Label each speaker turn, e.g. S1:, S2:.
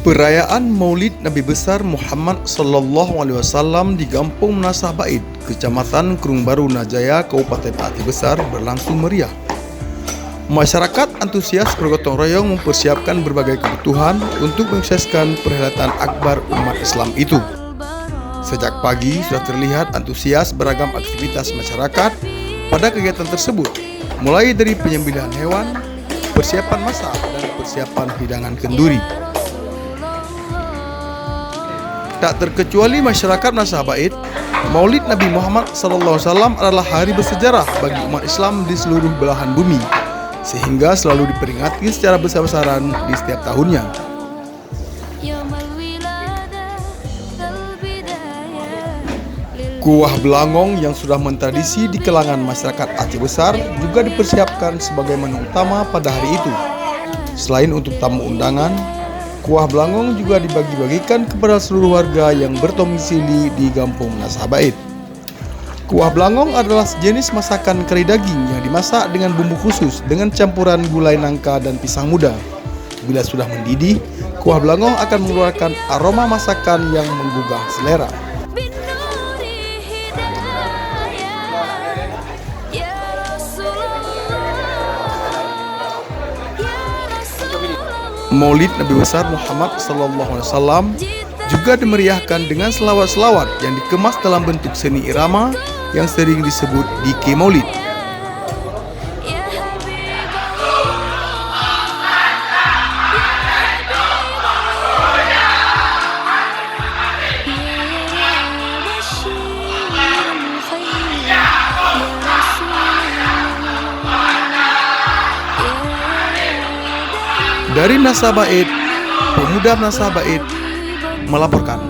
S1: Perayaan Maulid Nabi besar Muhammad Sallallahu Alaihi Wasallam di Kampung Nasah Bait, Kecamatan Kerung Baru Najaya, Kabupaten Aceh Besar berlangsung meriah. Masyarakat antusias bergotong royong mempersiapkan berbagai kebutuhan untuk mensukseskan perhelatan akbar umat Islam itu. Sejak pagi sudah terlihat antusias beragam aktivitas masyarakat pada kegiatan tersebut, mulai dari penyembelihan hewan, persiapan masak, dan persiapan hidangan kenduri. Tak terkecuali masyarakat Nasah Bait, Maulid Nabi Muhammad SAW adalah hari bersejarah bagi umat Islam di seluruh belahan bumi, sehingga selalu diperingati secara besar-besaran di setiap tahunnya. Kuah belangong yang sudah mentradisi di kalangan masyarakat Aceh Besar juga dipersiapkan sebagai menu utama pada hari itu. Selain untuk tamu undangan, kuah belangong juga dibagi-bagikan kepada seluruh warga yang berdomisili di Kampung Nasah Bait. Kuah belangong adalah sejenis masakan kari daging yang dimasak dengan bumbu khusus dengan campuran gulai nangka dan pisang muda. Bila sudah mendidih, kuah belangong akan mengeluarkan aroma masakan yang menggugah selera. Maulid Nabi besar Muhammad SAW juga dimeriahkan dengan selawat-selawat yang dikemas dalam bentuk seni irama yang sering disebut dike Maulid. Dari Nasah Bait, pemuda Nasah Bait melaporkan.